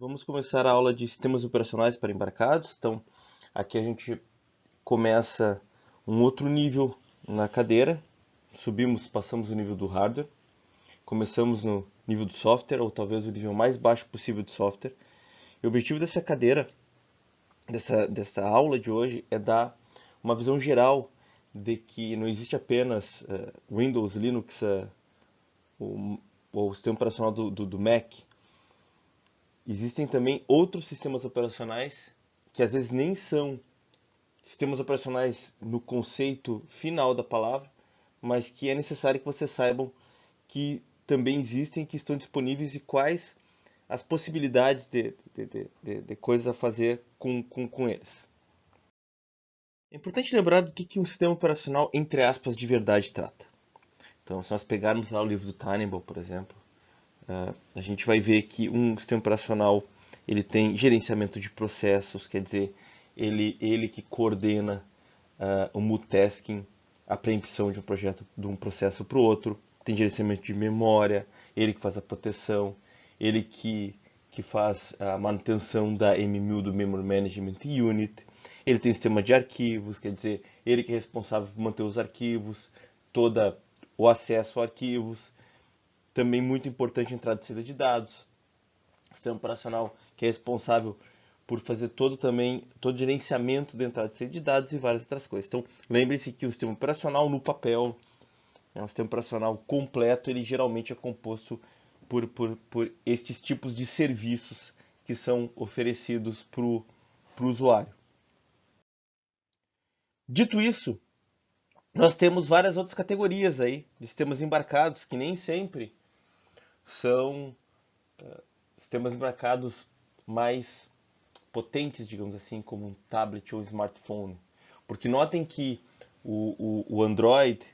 Vamos começar a aula de sistemas operacionais para embarcados. Então, aqui a gente começa um outro nível na cadeira. Passamos o nível do hardware. Começamos no nível do software, ou talvez o nível mais baixo possível de software. E o objetivo dessa cadeira, dessa aula de hoje, é dar uma visão geral de que não existe apenas Windows, Linux, o sistema operacional do Mac. Existem também outros sistemas operacionais que às vezes nem são sistemas operacionais no conceito final da palavra, mas que é necessário que vocês saibam que também existem, que estão disponíveis e quais as possibilidades de coisas a fazer com eles. É importante lembrar do que um sistema operacional, entre aspas, de verdade trata. Então, se nós pegarmos lá o livro do Tannenbaum, por exemplo, a gente vai ver que um sistema operacional ele tem gerenciamento de processos, quer dizer, ele que coordena o multitasking, a preempção de um projeto de um processo para o outro, tem gerenciamento de memória, ele que faz a proteção, ele que faz a manutenção da MMU, do Memory Management Unit, ele tem um sistema de arquivos, quer dizer, ele que é responsável por manter os arquivos, todo o acesso a arquivos, também muito importante a entrada e saída de dados, o sistema operacional que é responsável por fazer todo o gerenciamento da entrada e saída de dados e várias outras coisas. Então, lembre-se que o sistema operacional no papel, um sistema operacional completo, ele geralmente é composto por estes tipos de serviços que são oferecidos para o usuário. Dito isso, nós temos várias outras categorias aí de sistemas embarcados que nem sempre são sistemas embarcados mais potentes, digamos assim, como um tablet ou um smartphone. Porque notem que o Android,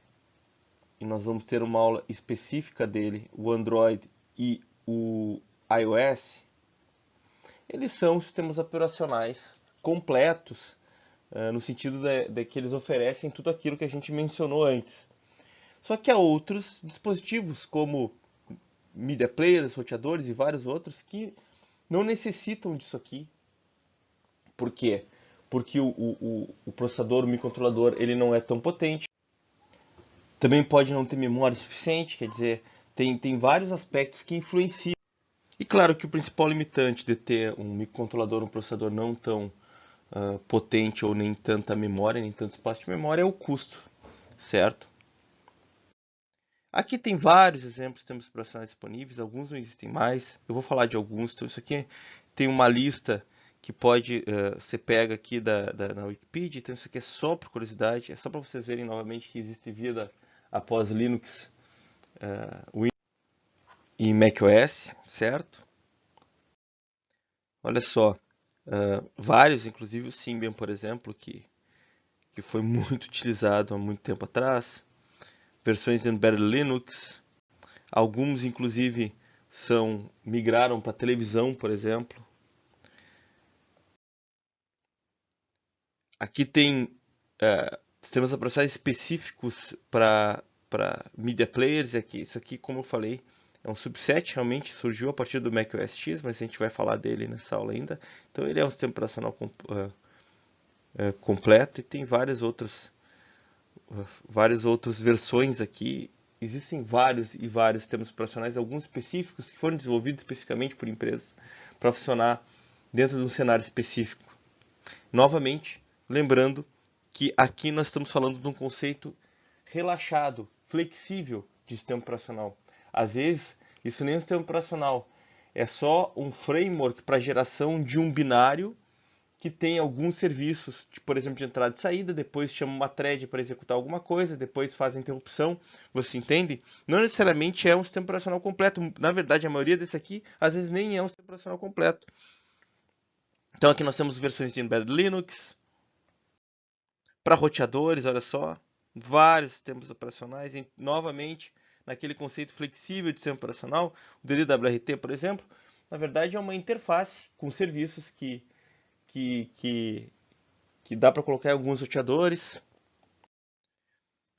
e nós vamos ter uma aula específica dele, o Android e o iOS, eles são sistemas operacionais completos, no sentido de que eles oferecem tudo aquilo que a gente mencionou antes. Só que há outros dispositivos, como media players, roteadores e vários outros, que não necessitam disso aqui. Por quê? Porque o processador, o microcontrolador, ele não é tão potente. Também pode não ter memória suficiente, quer dizer, tem vários aspectos que influenciam. E claro que o principal limitante de ter um microcontrolador, um processador não tão potente ou nem tanta memória, nem tanto espaço de memória é o custo, certo? Aqui tem vários exemplos de sistemas operacionais disponíveis, alguns não existem mais. Eu vou falar de alguns. Então, isso aqui tem uma lista que pode ser pega aqui na Wikipedia. Então, isso aqui é só por curiosidade, é só para vocês verem novamente que existe vida após Linux, Windows e macOS, certo? Olha só, vários, inclusive o Symbian, por exemplo, que foi muito utilizado há muito tempo atrás. Versões de Embedded Linux, alguns inclusive migraram para televisão, por exemplo. Aqui tem sistemas operacionais específicos para media players. Isso aqui, como eu falei, é um subset, realmente surgiu a partir do Mac OS X, mas a gente vai falar dele nessa aula ainda. Então ele é um sistema operacional completo e tem várias outras versões aqui. Existem vários e vários sistemas operacionais, alguns específicos que foram desenvolvidos especificamente por empresas para funcionar dentro de um cenário específico. Novamente, lembrando que aqui nós estamos falando de um conceito relaxado, flexível de sistema operacional. Às vezes, isso nem é um sistema operacional, é só um framework para a geração de um binário que tem alguns serviços, por exemplo, de entrada e saída, depois chama uma thread para executar alguma coisa, depois faz a interrupção, você entende? Não necessariamente é um sistema operacional completo, na verdade a maioria desse aqui, às vezes nem é um sistema operacional completo. Então aqui nós temos versões de Embedded Linux, para roteadores, olha só, vários sistemas operacionais, novamente, naquele conceito flexível de sistema operacional, o DDWRT, por exemplo, na verdade é uma interface com serviços que dá para colocar em alguns roteadores.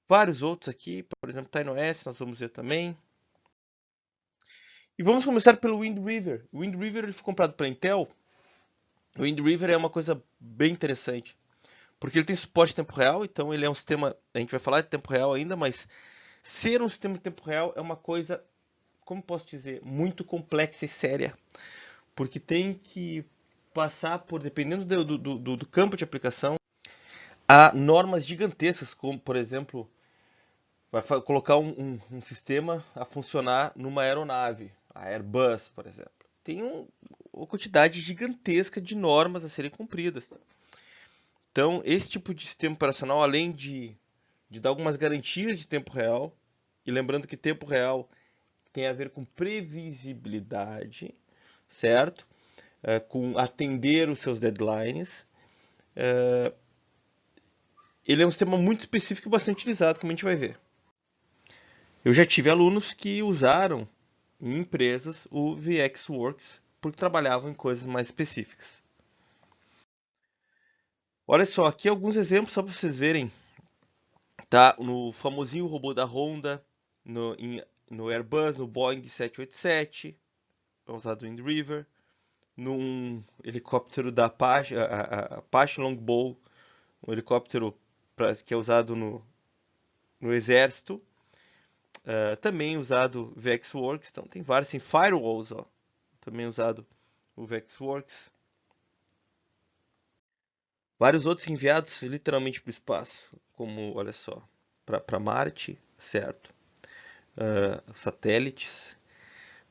Vários outros aqui, por exemplo, TinyOS, nós vamos ver também. E vamos começar pelo Wind River. O Wind River ele foi comprado pela Intel. O Wind River é uma coisa bem interessante, porque ele tem suporte em tempo real, então ele é um sistema, a gente vai falar de tempo real ainda, mas ser um sistema de tempo real é uma coisa, como posso dizer, muito complexa e séria, porque tem que passar por, dependendo do campo de aplicação, há normas gigantescas, como por exemplo, vai colocar um sistema a funcionar numa aeronave, a Airbus, por exemplo. Tem uma quantidade gigantesca de normas a serem cumpridas. Então, esse tipo de sistema operacional, além de dar algumas garantias de tempo real, e lembrando que tempo real tem a ver com previsibilidade, certo? Com atender os seus deadlines. Ele é um sistema muito específico e bastante utilizado, como a gente vai ver. Eu já tive alunos que usaram em empresas o VxWorks porque trabalhavam em coisas mais específicas. Olha só, aqui alguns exemplos só para vocês verem. Tá? No famosinho robô da Honda, no Airbus, no Boeing 787, é usado no Wind River, num helicóptero da Apache, a Apache Longbow, um helicóptero que é usado no exército, também usado VxWorks, então tem vários, tem firewalls, ó, também usado o VxWorks. Vários outros enviados literalmente para o espaço, como, olha só, para Marte, certo? Satélites,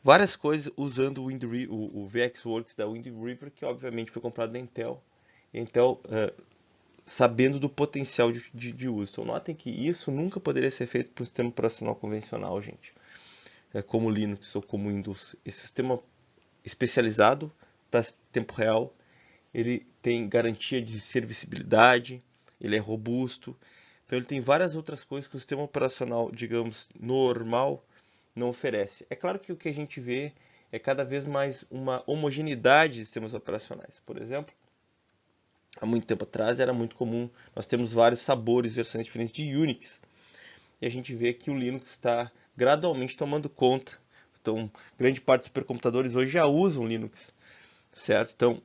várias coisas usando o VxWorks da Wind River, que obviamente foi comprado da Intel. Intel sabendo do potencial de uso. Então notem que isso nunca poderia ser feito por um sistema operacional convencional, gente. Como Linux ou como Windows. Esse sistema especializado para tempo real, ele tem garantia de servicibilidade, ele é robusto. Então ele tem várias outras coisas que o sistema operacional, digamos, normal não oferece. É claro que o que a gente vê é cada vez mais uma homogeneidade de sistemas operacionais. Por exemplo, há muito tempo atrás era muito comum, nós temos vários sabores, versões diferentes de Unix. E a gente vê que o Linux está gradualmente tomando conta. Então, grande parte dos supercomputadores hoje já usam Linux, certo? Então,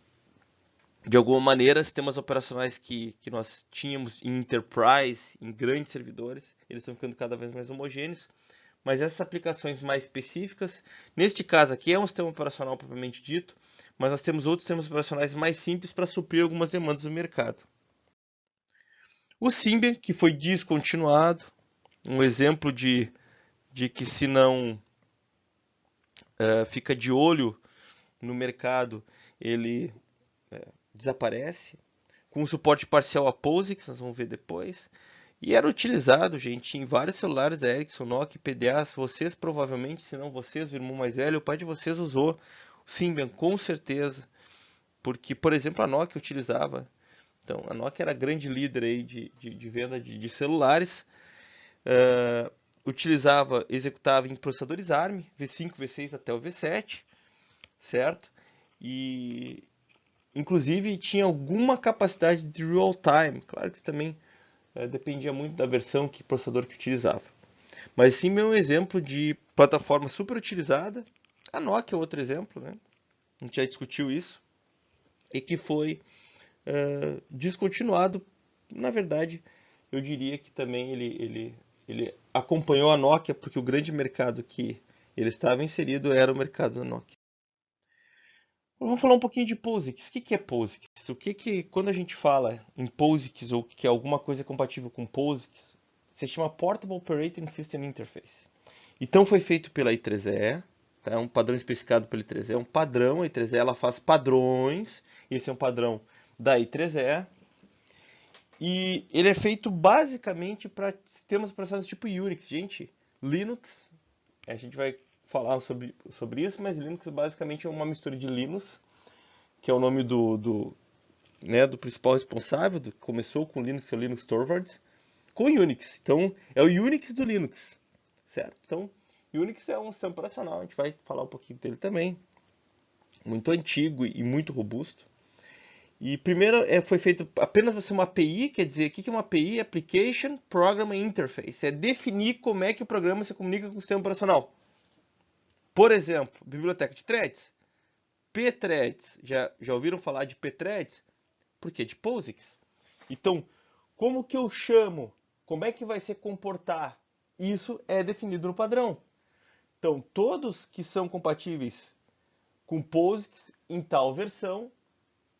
de alguma maneira, sistemas operacionais que nós tínhamos em enterprise, em grandes servidores, eles estão ficando cada vez mais homogêneos. Mas essas aplicações mais específicas, neste caso aqui é um sistema operacional propriamente dito, mas nós temos outros sistemas operacionais mais simples para suprir algumas demandas do mercado. O Symbian, que foi descontinuado, um exemplo de que se não fica de olho no mercado, ele desaparece, com suporte parcial a POSIX, nós vamos ver depois. E era utilizado, gente, em vários celulares Ericsson, Nokia, PDAs. Vocês provavelmente, se não vocês, o irmão mais velho, o pai de vocês usou o Symbian, com certeza. Porque, por exemplo, a Nokia utilizava. Então, a Nokia era grande líder aí de venda de celulares. Utilizava, executava em processadores ARM, V5, V6 até o V7, certo? E, inclusive, tinha alguma capacidade de real-time. Claro que isso também dependia muito da versão que processador que utilizava. Mas sim é um exemplo de plataforma super utilizada. A Nokia é outro exemplo, né? A gente já discutiu isso. E que foi descontinuado. Na verdade, eu diria que também ele acompanhou a Nokia, porque o grande mercado que ele estava inserido era o mercado da Nokia. Vamos falar um pouquinho de POSIX. O que é POSIX? Quando a gente fala em POSIX ou que alguma coisa é compatível com POSIX, se chama Portable Operating System Interface. Então foi feito pela I3E, tá? É um padrão especificado pela I3E, é um padrão, a I3E ela faz padrões, esse é um padrão da I3E, e ele é feito basicamente para sistemas operacionais tipo Unix. Gente, Linux, a gente vai falar sobre isso, mas Linux basicamente é uma mistura de Linux, que é o nome do principal responsável, que começou com Linux, é o Linus Torvalds, com Unix. Então, é o Unix do Linux, certo? Então, Unix é um sistema operacional, a gente vai falar um pouquinho dele também. Muito antigo e muito robusto. E primeiro foi feito apenas uma API, quer dizer, o que é uma API? Application Program Interface. É definir como é que o programa se comunica com o sistema operacional. Por exemplo, biblioteca de threads, pthreads. Já ouviram falar de pthreads? Por quê? De POSIX. Então, como que eu chamo? Como é que vai se comportar? Isso é definido no padrão. Então, todos que são compatíveis com POSIX em tal versão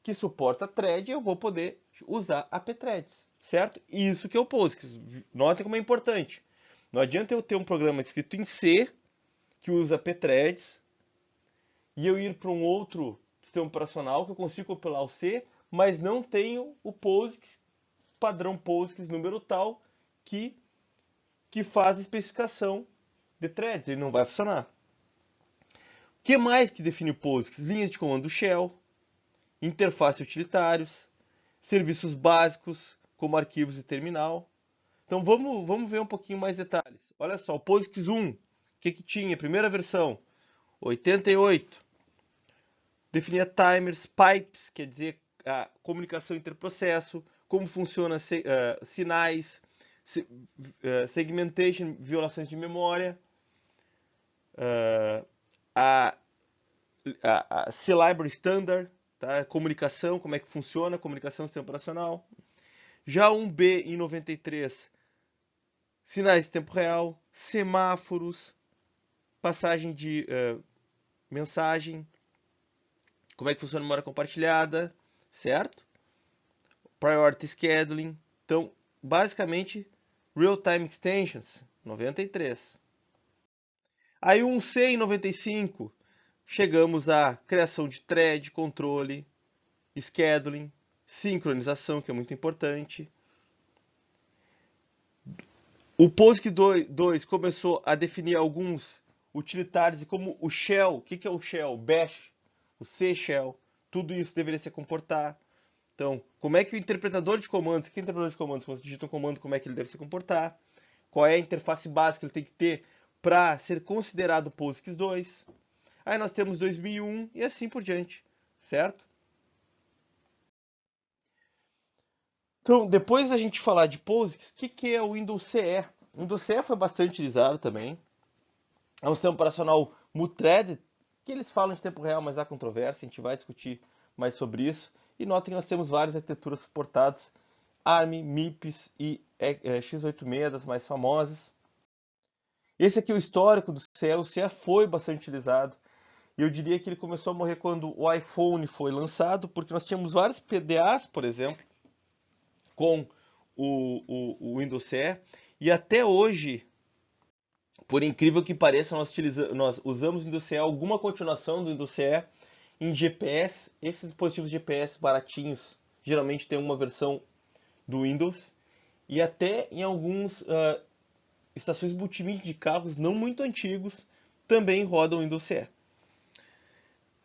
que suporta thread, eu vou poder usar a pthreads, certo? Isso que é o POSIX. Notem como é importante. Não adianta eu ter um programa escrito em C que usa pthreads e eu ir para um outro sistema operacional que eu consigo compilar o C, mas não tenho o POSIX, padrão POSIX número tal, que faz a especificação de threads. Ele não vai funcionar. O que mais que define o POSIX? Linhas de comando shell, interface utilitários, serviços básicos, como arquivos e terminal. Então vamos ver um pouquinho mais detalhes. Olha só, o POSIX 1, o que tinha? Primeira versão, 88. Definia timers, pipes, quer dizer, a comunicação interprocesso, como funciona sinais, segmentation, violações de memória, a C-Library Standard, tá? Comunicação, como é que funciona, comunicação do sistema operacional. Já 1B em 93, sinais de tempo real, semáforos, passagem de mensagem, como é que funciona a memória compartilhada, certo? Priority Scheduling. Então, basicamente, Real-Time Extensions, 93. Aí 1C em 95, chegamos à criação de thread, controle, scheduling, sincronização, que é muito importante. O POSIX 2 começou a definir alguns utilitários, como o shell. O que é o shell? Bash, o C shell, tudo isso deveria se comportar. Então, como é que o interpretador de comandos, que é o interpretador de comandos, quando você digita um comando, como é que ele deve se comportar? Qual é a interface básica que ele tem que ter para ser considerado POSIX 2? Aí nós temos 2001 e assim por diante, certo? Então, depois da gente falar de POSIX, o que é o Windows CE? O Windows CE foi bastante utilizado também. É um sistema operacional multithreaded, que eles falam de tempo real, mas há controvérsia, a gente vai discutir mais sobre isso. E notem que nós temos várias arquiteturas suportadas, ARM, MIPS e x86 das mais famosas. Esse aqui é o histórico do CE. O CE foi bastante utilizado. E eu diria que ele começou a morrer quando o iPhone foi lançado, porque nós tínhamos vários PDAs, por exemplo, com o Windows CE. E até hoje, por incrível que pareça, nós usamos o Windows CE, alguma continuação do Windows CE em GPS. Esses dispositivos GPS baratinhos geralmente tem uma versão do Windows. E até em alguns estações multimídia de carros não muito antigos também rodam Windows CE.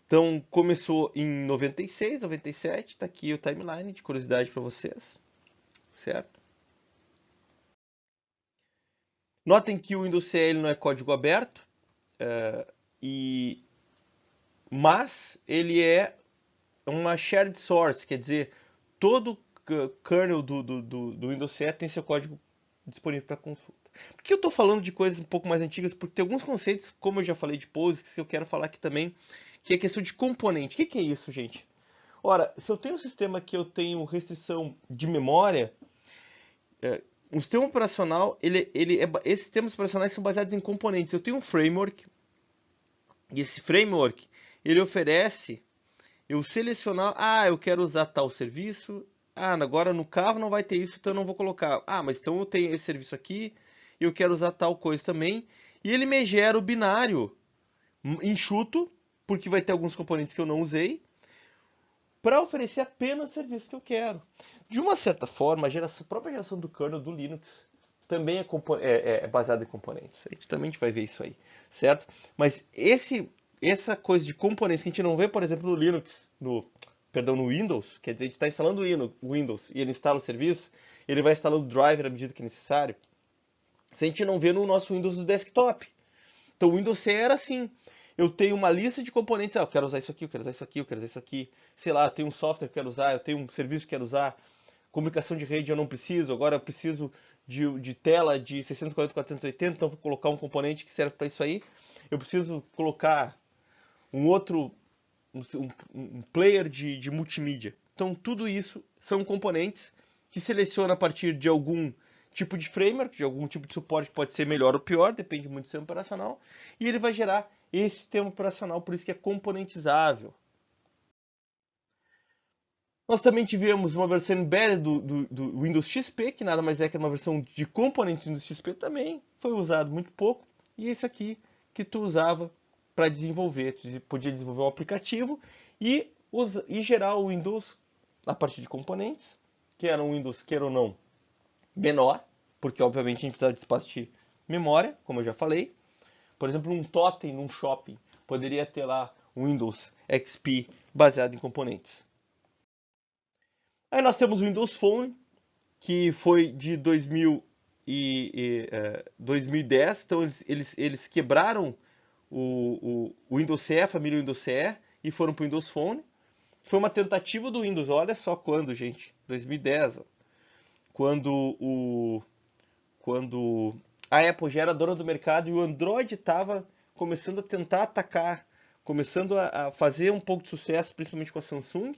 Então começou em 96, 97, está aqui o timeline de curiosidade para vocês, certo? Notem que o Windows CE ele não é código aberto, mas ele é uma shared source, quer dizer, todo kernel do Windows CE tem seu código disponível para consulta. Por que eu estou falando de coisas um pouco mais antigas? Porque tem alguns conceitos, como eu já falei de POSIX, que eu quero falar aqui também, que é a questão de componente. O que é isso, gente? Ora, se eu tenho um sistema que eu tenho restrição de memória, um sistema operacional, esses sistemas operacionais são baseados em componentes. Eu tenho um framework, e esse framework, ele oferece, eu selecionar, eu quero usar tal serviço, agora no carro não vai ter isso, então eu não vou colocar. Mas então eu tenho esse serviço aqui, e eu quero usar tal coisa também, e ele me gera o binário enxuto, porque vai ter alguns componentes que eu não usei, para oferecer apenas o serviço que eu quero. De uma certa forma, a própria geração do kernel do Linux também é baseada em componentes. A gente também vai ver isso aí, certo? Mas essa coisa de componentes que a gente não vê, por exemplo, no Linux, no Windows, quer dizer, a gente está instalando o Windows e ele instala o serviço, ele vai instalando o driver à medida que é necessário. Se a gente não vê no nosso Windows do desktop. Então o Windows CE era assim. Eu tenho uma lista de componentes, eu quero usar isso aqui, eu quero usar isso aqui, eu quero usar isso aqui. Sei lá, eu tenho um software que eu quero usar, eu tenho um serviço que eu quero usar. Comunicação de rede eu não preciso, agora eu preciso de tela de 640 480, então vou colocar um componente que serve para isso aí. eu preciso colocar um outro um player de multimídia. Então, tudo isso são componentes que seleciona a partir de algum tipo de framework, de algum tipo de suporte que pode ser melhor ou pior, depende muito do sistema operacional, e ele vai gerar esse sistema operacional, por isso que é componentizável. Nós também tivemos uma versão embedded do Windows XP, que nada mais é que uma versão de componentes do Windows XP, também foi usado muito pouco, e esse aqui que tu usava para desenvolver, tu podia desenvolver um aplicativo e gerar o Windows a partir de componentes, que era um Windows, queira ou não, menor, porque obviamente a gente precisava de espaço de memória, como eu já falei. Por exemplo, um totem num shopping poderia ter lá um Windows XP baseado em componentes. Aí nós temos o Windows Phone, que foi de 2010, então eles quebraram o Windows CE, a família Windows CE, e foram para o Windows Phone. Foi uma tentativa do Windows, olha só quando, gente, 2010, ó, quando a Apple já era dona do mercado e o Android estava começando a tentar atacar, começando a fazer um pouco de sucesso, principalmente com a Samsung.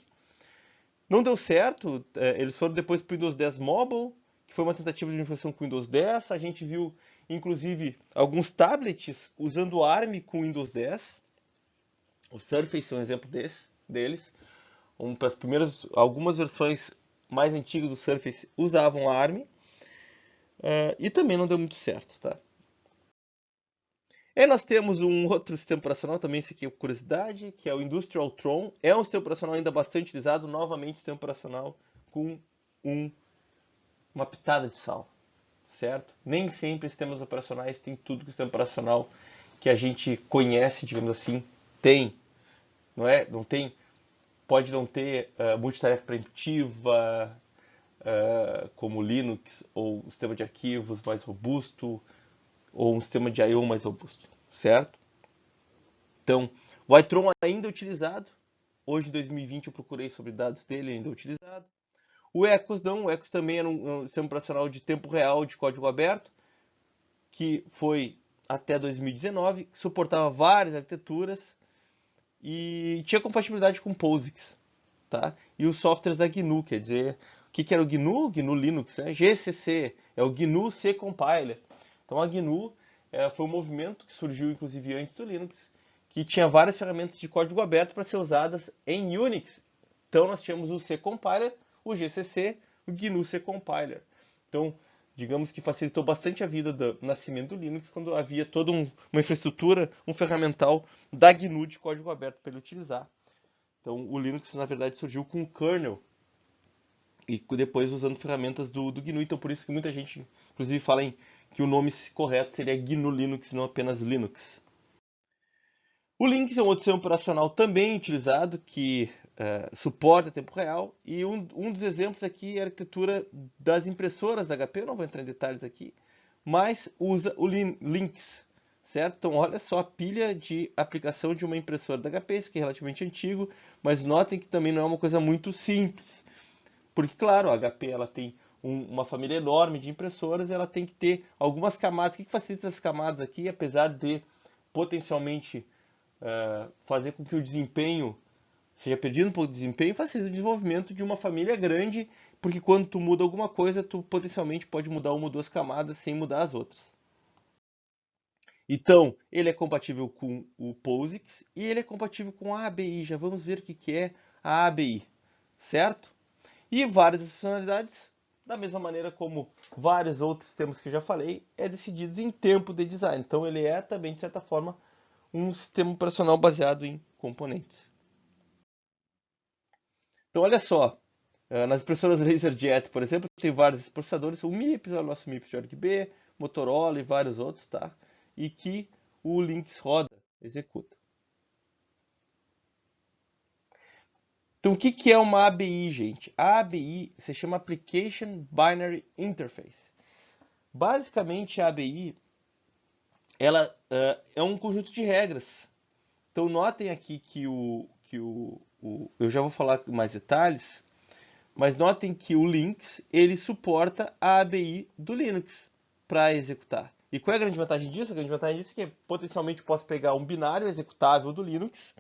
Não deu certo, eles foram depois para o Windows 10 Mobile, que foi uma tentativa de unificação com o Windows 10. A gente viu, inclusive, alguns tablets usando o ARM com o Windows 10. O Surface é um exemplo deles. Algumas versões mais antigas do Surface usavam ARM. E também não deu muito certo, tá? E nós temos um outro sistema operacional, também esse aqui é curiosidade, que é o Industrial Tron. É um sistema operacional ainda bastante utilizado, novamente sistema operacional com uma pitada de sal, certo? Nem sempre sistemas operacionais têm tudo que o sistema operacional que a gente conhece, digamos assim, tem. Não é? Não tem, pode não ter multitarefa preemptiva, como Linux, ou um sistema de arquivos mais robusto, ou um sistema de I/O mais robusto, certo? Então, o Itron ainda é utilizado. Hoje, em 2020, eu procurei sobre dados dele, ainda é utilizado. O Ecos não, o Ecos também era um sistema operacional de tempo real de código aberto, que foi até 2019, que suportava várias arquiteturas e tinha compatibilidade com POSIX, tá? E os softwares da GNU, quer dizer, o que era o GNU? GNU Linux, né? GCC, é o GNU C Compiler. Então a GNU foi um movimento que surgiu inclusive antes do Linux, que tinha várias ferramentas de código aberto para ser usadas em Unix. Então nós tínhamos o C Compiler, o GCC, o GNU C Compiler. Então, digamos que facilitou bastante a vida do nascimento do Linux quando havia toda uma infraestrutura, um ferramental da GNU de código aberto para ele utilizar. Então o Linux na verdade surgiu com o kernel e depois usando ferramentas do GNU. Então por isso que muita gente inclusive fala que o nome correto seria GNU Linux, não apenas Linux. O Linux é um outro sistema operacional também utilizado que suporta tempo real, e um dos exemplos aqui é a arquitetura das impressoras HP. Eu não vou entrar em detalhes aqui, mas usa o Lynx, certo? Então olha só a pilha de aplicação de uma impressora da HP, isso aqui é relativamente antigo, mas notem que também não é uma coisa muito simples, porque claro, a HP ela tem uma família enorme de impressoras, e ela tem que ter algumas camadas. O que facilita essas camadas aqui, apesar de potencialmente fazer com que o desempenho seja perdido um pouco de desempenho, facilita o desenvolvimento de uma família grande, porque quando tu muda alguma coisa, tu potencialmente pode mudar uma ou duas camadas sem mudar as outras. Então, ele é compatível com o POSIX e ele é compatível com a ABI. Já vamos ver o que é a ABI, certo? E várias funcionalidades, da mesma maneira como vários outros sistemas que eu já falei, decididos em tempo de design. Então, ele é também, de certa forma, um sistema operacional baseado em componentes. Então, olha só, nas impressoras LaserJet, por exemplo, tem vários processadores, o MIPS, é o nosso MIPS de RGB, Motorola e vários outros, tá? E que o Lynx roda, executa. Então, o que é uma ABI, gente? A ABI se chama Application Binary Interface. Basicamente, a ABI ela é um conjunto de regras. Então, notem aqui que eu já vou falar mais detalhes, mas notem que o Lynx ele suporta a ABI do Linux para executar. E qual é a grande vantagem disso? A grande vantagem disso é que potencialmente eu posso pegar um binário executável do Linux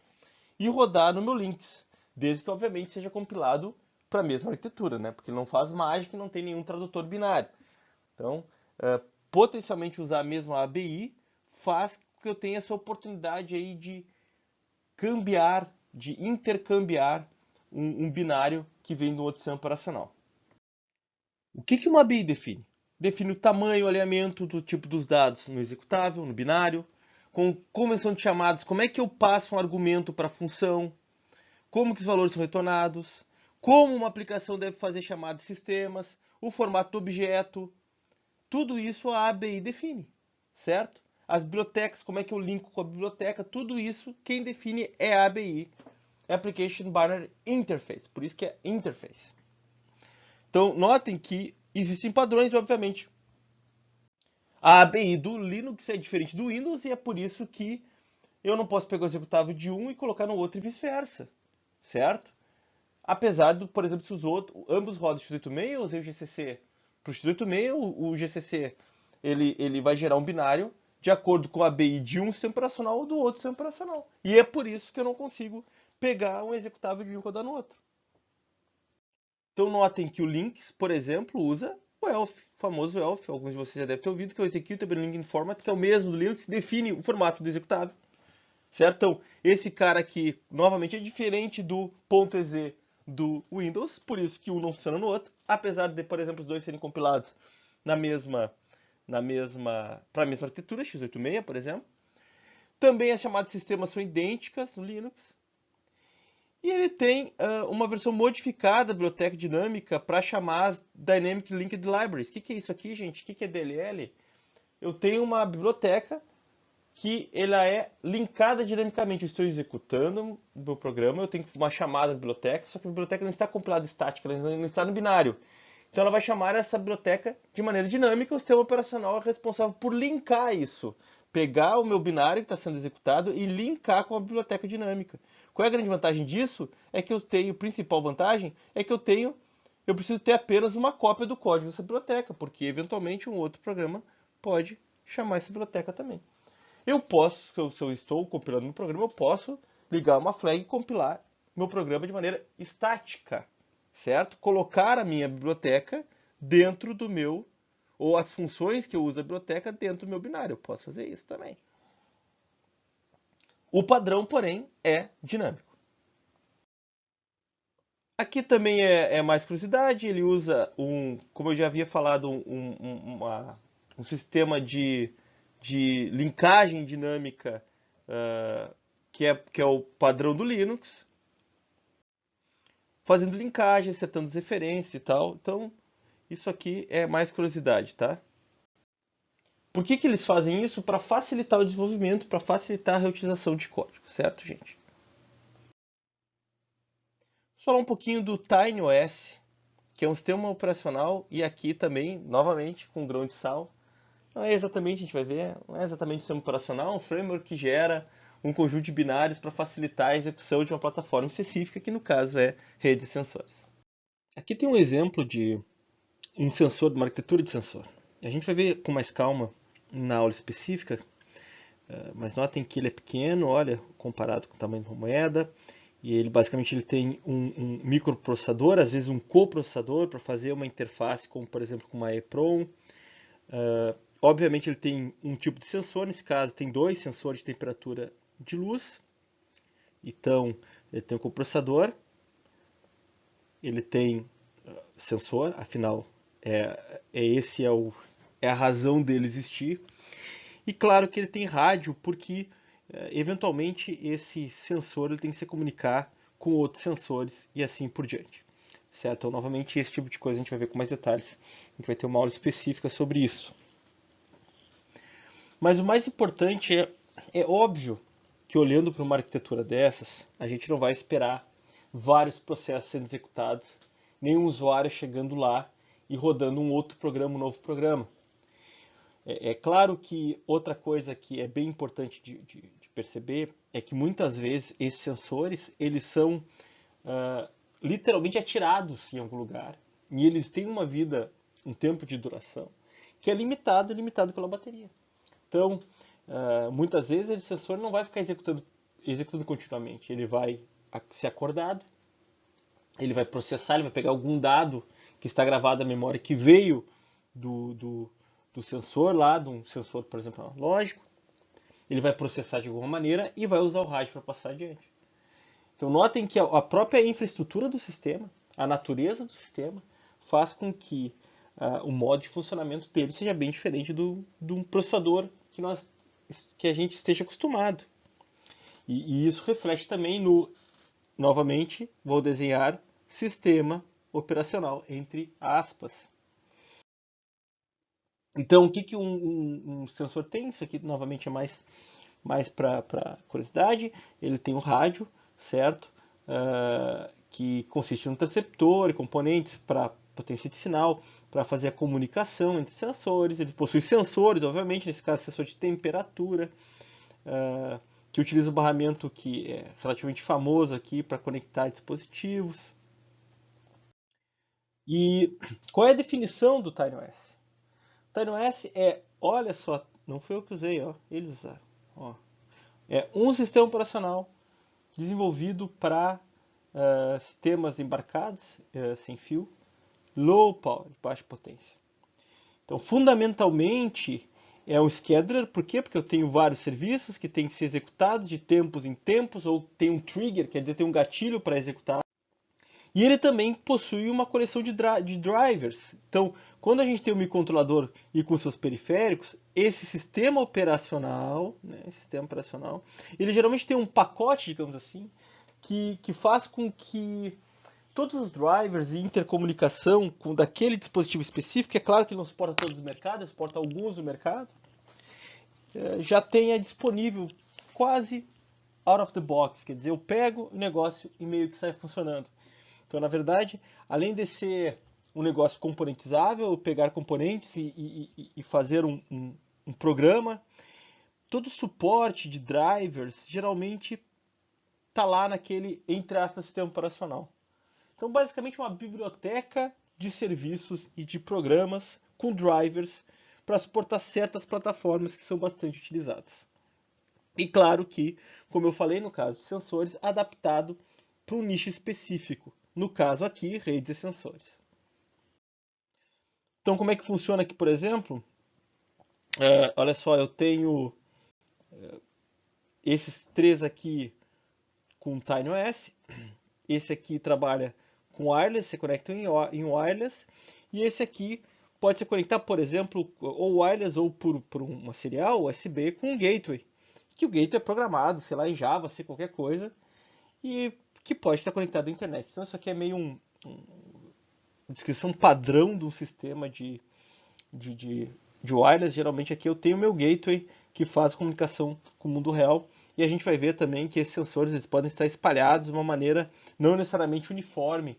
e rodar no meu Linux, desde que obviamente seja compilado para a mesma arquitetura, né? Porque ele não faz mágica e não tem nenhum tradutor binário. Então, potencialmente usar a mesma ABI faz com que eu tenha essa oportunidade aí de cambiar, de intercambiar um binário que vem de um outro sistema operacional. O que uma ABI define? Define o tamanho, o alinhamento do tipo dos dados no executável, no binário, com convenção de chamadas, como é que eu passo um argumento para a função, como que os valores são retornados, como uma aplicação deve fazer chamadas de sistemas, o formato do objeto, tudo isso a ABI define, certo? As bibliotecas, como é que eu linko com a biblioteca, tudo isso quem define é a ABI, Application Binary Interface, por isso que é interface. Então, notem que existem padrões, obviamente. A ABI do Linux é diferente do Windows e é por isso que eu não posso pegar o executável de um e colocar no outro e vice-versa, certo? Apesar do, por exemplo, se os outros, ambos rodam x86, eu usei o GCC para o x86, o GCC ele vai gerar um binário de acordo com a ABI de um sistema operacional ou do outro sistema operacional. E é por isso que eu não consigo pegar um executável de um e rodar no outro. Então notem que o Linux, por exemplo, usa o ELF, o famoso ELF, alguns de vocês já devem ter ouvido, que é o Executable Linking Format, que é o mesmo do Linux, define o formato do executável. Certo? Então, esse cara aqui, novamente, é diferente do .exe do Windows, por isso que um não funciona no outro, apesar de, por exemplo, os dois serem compilados para a mesma arquitetura, x86, por exemplo. Também as chamadas de sistemas são idênticas no Linux. E ele tem uma versão modificada da biblioteca dinâmica para chamar as Dynamic Linked Libraries. O que é isso aqui, gente? O que é DLL? Eu tenho uma biblioteca que ela é linkada dinamicamente. Eu estou executando o meu programa, eu tenho uma chamada biblioteca, só que a biblioteca não está compilada estática, ela não está no binário. Então ela vai chamar essa biblioteca de maneira dinâmica, o sistema operacional é responsável por linkar isso. Pegar o meu binário que está sendo executado e linkar com a biblioteca dinâmica. Qual é a grande vantagem disso? É que eu tenho, a principal vantagem é que eu preciso ter apenas uma cópia do código dessa biblioteca, porque eventualmente um outro programa pode chamar essa biblioteca também. Eu posso, se eu estou compilando meu programa, eu posso ligar uma flag e compilar meu programa de maneira estática, certo? Colocar a minha biblioteca dentro do meu, ou as funções que eu uso a biblioteca dentro do meu binário. Eu posso fazer isso também. O padrão, porém, é dinâmico. Aqui também é mais curiosidade, ele usa como eu já havia falado, um sistema de linkagem dinâmica que é o padrão do Linux, fazendo linkagem, setando as referências e tal. Então, isso aqui é mais curiosidade, tá? Por que eles fazem isso? Para facilitar o desenvolvimento, para facilitar a reutilização de código, certo, gente? Vou falar um pouquinho do TinyOS, que é um sistema operacional, e aqui também, novamente, com grão de sal. Não é exatamente, a gente vai ver, não é exatamente um sistema operacional, é um framework que gera um conjunto de binários para facilitar a execução de uma plataforma específica, que no caso é rede de sensores. Aqui tem um exemplo de um sensor, de uma arquitetura de sensor. A gente vai ver com mais calma na aula específica, mas notem que ele é pequeno, olha, comparado com o tamanho de uma moeda, e ele basicamente ele tem um microprocessador, às vezes um coprocessador para fazer uma interface, como por exemplo com uma EEPROM. Obviamente ele tem um tipo de sensor, nesse caso tem dois sensores de temperatura de luz. Então ele tem um coprocessador, ele tem sensor, afinal é a razão dele existir. E claro que ele tem rádio, porque eventualmente esse sensor ele tem que se comunicar com outros sensores e assim por diante. Certo? Então, novamente, esse tipo de coisa a gente vai ver com mais detalhes. A gente vai ter uma aula específica sobre isso. Mas o mais importante é óbvio que olhando para uma arquitetura dessas, a gente não vai esperar vários processos sendo executados, nenhum usuário chegando lá e rodando um outro programa, um novo programa. É claro que outra coisa que é bem importante de perceber é que muitas vezes esses sensores eles são literalmente atirados em algum lugar e eles têm uma vida, um tempo de duração que é limitado pela bateria. Então, muitas vezes esse sensor não vai ficar executando continuamente. Ele vai ser acordado, ele vai processar, ele vai pegar algum dado que está gravado na memória que veio do sensor lá, de um sensor, por exemplo, analógico. Ele vai processar de alguma maneira e vai usar o rádio para passar adiante. Então notem que a própria infraestrutura do sistema, a natureza do sistema, faz com que o modo de funcionamento dele seja bem diferente de um processador que a gente esteja acostumado. E isso reflete também novamente, vou desenhar sistema operacional, entre aspas. Então, o que um sensor tem? Isso aqui, novamente, é mais para curiosidade. Ele tem um rádio, certo? Que consiste em um interceptor e componentes para potência de sinal, para fazer a comunicação entre sensores. Ele possui sensores, obviamente, nesse caso, sensor de temperatura, que utiliza o barramento que é relativamente famoso aqui para conectar dispositivos. E qual é a definição do TinyOS? TinyOS olha só, não foi eu que usei, eles usaram. É um sistema operacional desenvolvido para sistemas embarcados, sem fio, low power, baixa potência. Então, fundamentalmente, é um scheduler, por quê? Porque eu tenho vários serviços que têm que ser executados de tempos em tempos, ou tem um trigger, quer dizer, tem um gatilho para executar. E ele também possui uma coleção de drivers. Então, quando a gente tem um microcontrolador e com seus periféricos, esse sistema operacional, ele geralmente tem um pacote, digamos assim, que faz com que todos os drivers e intercomunicação daquele dispositivo específico, é claro que ele não suporta todos os mercados, suporta alguns do mercado, já tenha disponível quase out of the box, quer dizer, eu pego o negócio e meio que sai funcionando. Então, na verdade, além de ser um negócio componentizável, pegar componentes e fazer um programa, todo o suporte de drivers geralmente está lá naquele, entre aspas, sistema operacional. Então, basicamente, uma biblioteca de serviços e de programas com drivers para suportar certas plataformas que são bastante utilizadas. E claro que, como eu falei no caso de sensores, adaptado para um nicho específico. No caso aqui, redes e sensores. Então, como é que funciona aqui, por exemplo? Olha só, eu tenho esses três aqui com TinyOS. Esse aqui trabalha com wireless, se conecta em wireless. E esse aqui pode se conectar, por exemplo, ou wireless ou por uma serial USB com um gateway. Que o gateway é programado, sei lá, em Java, sei qualquer coisa. E que pode estar conectado à internet. Então isso aqui é meio uma descrição padrão do sistema de wireless. Geralmente aqui eu tenho o meu gateway que faz comunicação com o mundo real. E a gente vai ver também que esses sensores eles podem estar espalhados de uma maneira não necessariamente uniforme.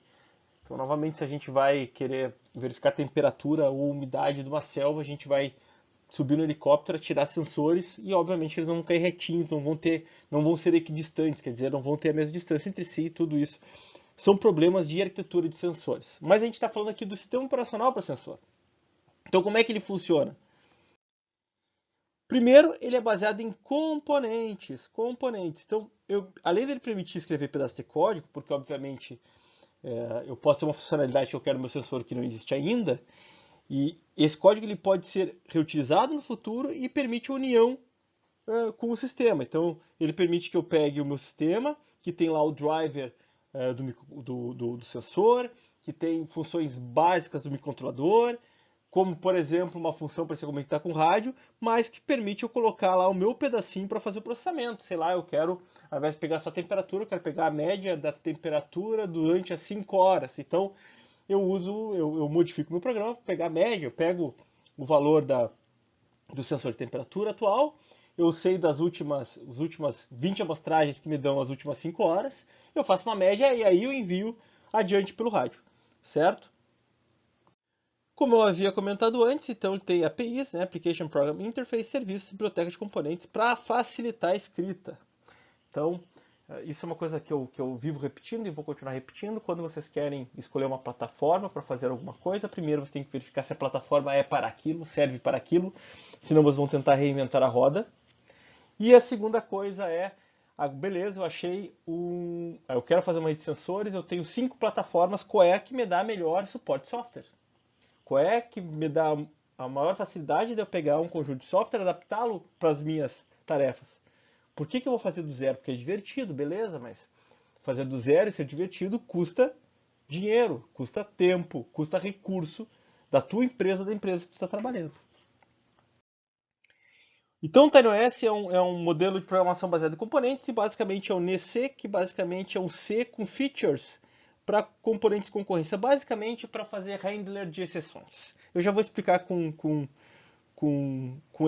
Então, novamente, se a gente vai querer verificar a temperatura ou umidade de uma selva, a gente vai subir no helicóptero, tirar sensores e, obviamente, eles não vão cair retinhos, não vão ser equidistantes, quer dizer, não vão ter a mesma distância entre si e tudo isso. São problemas de arquitetura de sensores. Mas a gente está falando aqui do sistema operacional para sensor. Então, como é que ele funciona? Primeiro, ele é baseado em componentes. Então, além dele permitir escrever pedaços de código, porque, obviamente, eu posso ter uma funcionalidade que eu quero no meu sensor que não existe ainda, e esse código ele pode ser reutilizado no futuro e permite a união com o sistema. Então, ele permite que eu pegue o meu sistema, que tem lá o driver do sensor, que tem funções básicas do microcontrolador, como, por exemplo, uma função para se conectar com rádio, mas que permite eu colocar lá o meu pedacinho para fazer o processamento. Sei lá, eu quero, ao invés de pegar só a temperatura, eu quero pegar a média da temperatura durante as 5 horas. Então, eu modifico o meu programa para pegar a média, eu pego o valor do sensor de temperatura atual, eu sei das últimas 20 amostragens que me dão as últimas 5 horas, eu faço uma média e aí eu envio adiante pelo rádio, certo? Como eu havia comentado antes, então ele tem APIs, né, Application Program Interface, serviços e biblioteca de componentes para facilitar a escrita. Então, Isso é uma coisa que eu vivo repetindo e vou continuar repetindo. Quando vocês querem escolher uma plataforma para fazer alguma coisa, primeiro você tem que verificar se a plataforma é para aquilo, serve para aquilo, senão vocês vão tentar reinventar a roda. E a segunda coisa é, beleza, eu achei eu quero fazer uma rede de sensores, eu tenho 5 plataformas, qual é que me dá melhor suporte de software? Qual é que me dá a maior facilidade de eu pegar um conjunto de software e adaptá-lo para as minhas tarefas? Por que eu vou fazer do zero? Porque é divertido, beleza, mas fazer do zero e ser divertido custa dinheiro, custa tempo, custa recurso da tua empresa, da empresa que tu está trabalhando. Então, o TinyOS é um modelo de programação baseado em componentes e basicamente é um NC, que basicamente é um C com features para componentes de concorrência, basicamente para fazer handler de exceções. Eu já vou explicar com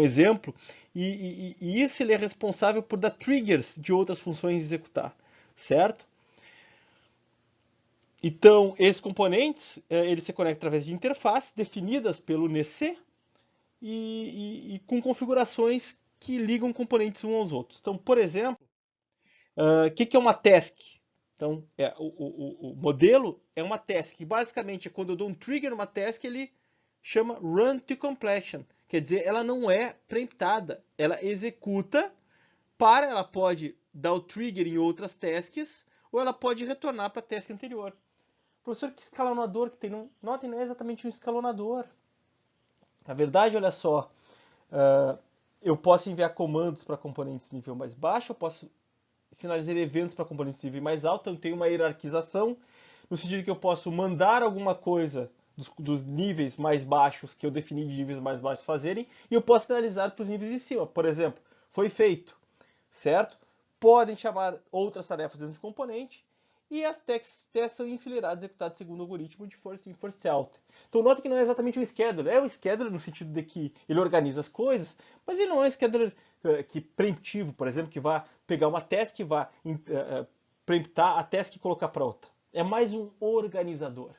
exemplo, e isso ele é responsável por dar triggers de outras funções de executar, certo? Então, esses componentes, eles se conectam através de interfaces definidas pelo NC e com configurações que ligam componentes uns aos outros. Então, por exemplo, o que é uma task? Então, o modelo é uma task. Basicamente, quando eu dou um trigger numa task, ele chama run to completion. Quer dizer, ela não é preemptada, ela executa, ela pode dar o trigger em outras tasks, ou ela pode retornar para a task anterior. Professor, que escalonador que tem? Notem, não é exatamente um escalonador. Na verdade, olha só, eu posso enviar comandos para componentes de nível mais baixo, eu posso sinalizar eventos para componentes de nível mais alto, então tem uma hierarquização, no sentido que eu posso mandar alguma coisa dos níveis mais baixos, que eu defini de níveis mais baixos fazerem, e eu posso sinalizar para os níveis de cima. Por exemplo, foi feito, certo? Podem chamar outras tarefas dentro do componente, e as tasks são enfileiradas, executadas segundo o algoritmo de first in, first out. Então nota que não é exatamente um scheduler, é um scheduler no sentido de que ele organiza as coisas, mas ele não é um scheduler preemptivo, por exemplo, que vai pegar uma task e vai preemptar a task e colocar para outra. É mais um organizador.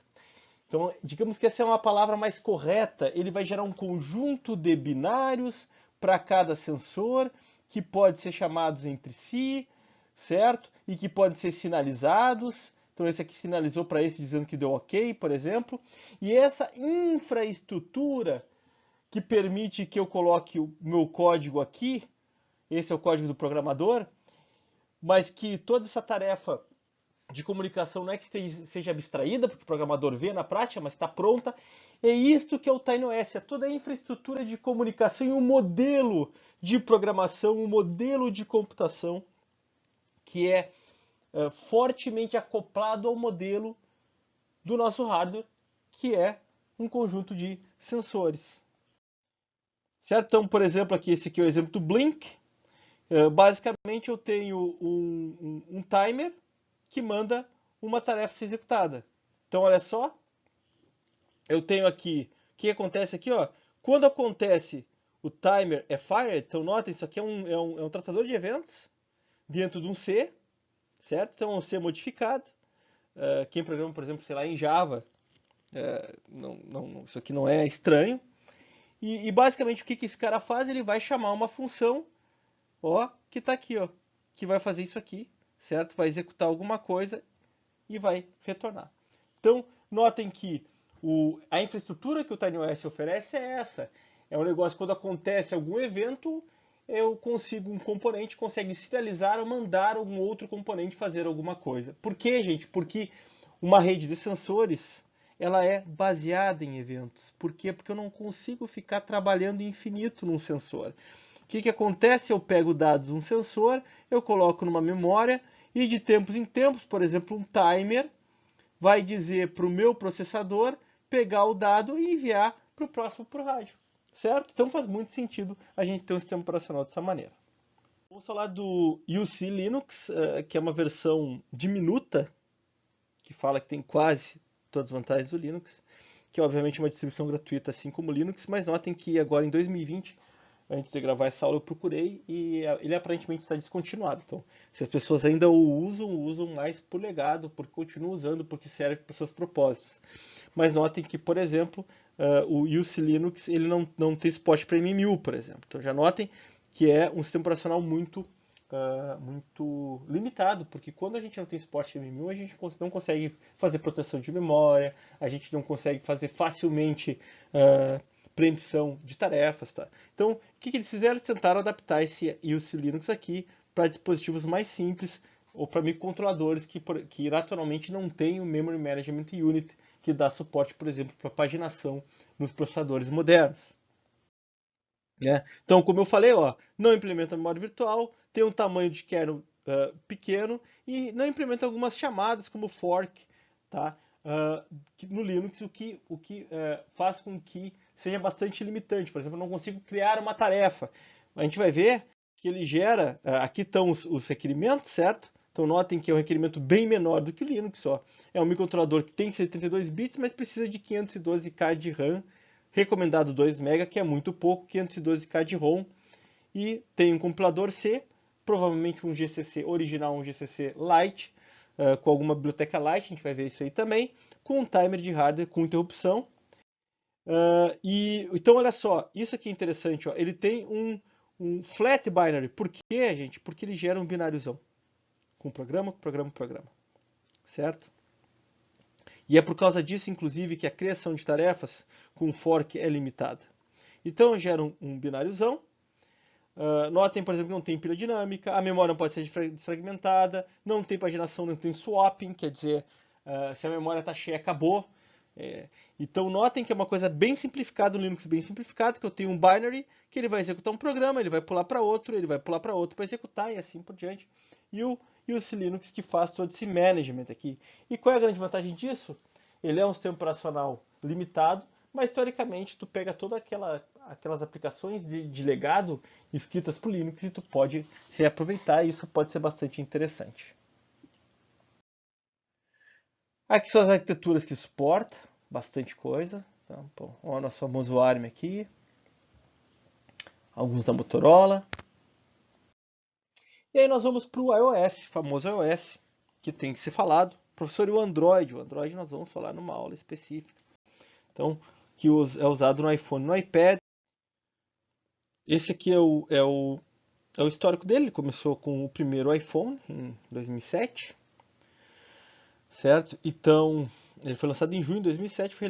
Então, digamos que essa é uma palavra mais correta. Ele vai gerar um conjunto de binários para cada sensor, que pode ser chamados entre si, certo? E que podem ser sinalizados. Então, esse aqui sinalizou para esse dizendo que deu ok, por exemplo. E essa infraestrutura que permite que eu coloque o meu código aqui, esse é o código do programador, mas que toda essa tarefa de comunicação não é que seja abstraída, porque o programador vê na prática, mas está pronta. É isto que é o TinyOS, é toda a infraestrutura de comunicação e um modelo de programação, um modelo de computação que é fortemente acoplado ao modelo do nosso hardware, que é um conjunto de sensores. Certo? Então, por exemplo, esse aqui é o exemplo do Blink. Basicamente, eu tenho um timer que manda uma tarefa ser executada. Então, olha só, eu tenho aqui, o que acontece aqui, ó, quando acontece o timer é fired, então nota, isso aqui é um tratador de eventos dentro de um C, certo? Então é um C modificado. Quem programa, por exemplo, sei lá, em Java, isso aqui não é estranho. E basicamente o que esse cara faz? Ele vai chamar uma função, ó, que está aqui, ó, que vai fazer isso aqui, certo? Vai executar alguma coisa e vai retornar. Então, notem que a infraestrutura que o TinyOS oferece é essa. É um negócio, quando acontece algum evento, um componente consegue sinalizar ou mandar um outro componente fazer alguma coisa. Por quê, gente? Porque uma rede de sensores, ela é baseada em eventos. Por quê? Porque eu não consigo ficar trabalhando infinito num sensor. O que acontece? Eu pego dados de um sensor, eu coloco numa memória e de tempos em tempos, por exemplo, um timer vai dizer para o meu processador pegar o dado e enviar para o próximo por rádio, certo? Então faz muito sentido a gente ter um sistema operacional dessa maneira. Vamos falar do UC Linux, que é uma versão diminuta, que fala que tem quase todas as vantagens do Linux, que é obviamente uma distribuição gratuita, assim como o Linux, mas notem que agora em 2020, antes de gravar essa aula, eu procurei e ele aparentemente está descontinuado. Então, se as pessoas ainda o usam mais por legado, porque continuam usando, porque serve para os seus propósitos. Mas notem que, por exemplo, o UC Linux ele não tem suporte para M1000, por exemplo. Então já notem que é um sistema operacional muito muito limitado, porque quando a gente não tem suporte M1000, a gente não consegue fazer proteção de memória, a gente não consegue fazer facilmente preempção de tarefas. Tá? Então, o que eles fizeram? Eles tentaram adaptar esse UC Linux aqui para dispositivos mais simples ou para microcontroladores que naturalmente não tem o Memory Management Unit, que dá suporte, por exemplo, para paginação nos processadores modernos. Então, como eu falei, não implementa memória virtual, tem um tamanho de kernel pequeno e não implementa algumas chamadas como fork, tá? No Linux, o que faz com que seja bastante limitante. Por exemplo, eu não consigo criar uma tarefa. A gente vai ver que ele gera, aqui estão os requerimentos, certo? Então notem que é um requerimento bem menor do que o Linux. É um microcontrolador que tem 132 bits, mas precisa de 512K de RAM, recomendado 2 MB, que é muito pouco, 512K de ROM, e tem um compilador C, provavelmente um GCC original, um GCC Lite, com alguma biblioteca Lite, a gente vai ver isso aí também, com um timer de hardware com interrupção. Então, olha só, isso aqui é interessante, ele tem um flat binary. Por quê, gente? Porque ele gera um bináriozão, com programa, certo? E é por causa disso, inclusive, que a criação de tarefas com fork é limitada. Então, gera um bináriozão. Notem, por exemplo, que não tem pilha dinâmica, a memória não pode ser desfragmentada, não tem paginação, não tem swapping, quer dizer, se a memória está cheia, acabou. Então, notem que é uma coisa bem simplificada, um Linux bem simplificado, que eu tenho um binary, que ele vai executar um programa, ele vai pular para outro, ele vai pular para outro para executar e assim por diante. E o Linux que faz todo esse management aqui. E qual é a grande vantagem disso? Ele é um sistema operacional limitado, mas teoricamente tu pega todas aquelas aplicações de legado escritas para o Linux e tu pode reaproveitar, e isso pode ser bastante interessante. Aqui são as arquiteturas que suporta, bastante coisa. Então, olha o nosso famoso ARM aqui. Alguns da Motorola. E aí nós vamos para o iOS, famoso iOS, que tem que ser falado. Professor, e o Android? O Android nós vamos falar numa aula específica. Então, que é usado no iPhone e no iPad. Esse aqui é o histórico dele. Ele começou com o primeiro iPhone em 2007. Certo? Então, ele foi lançado em junho de 2007, foi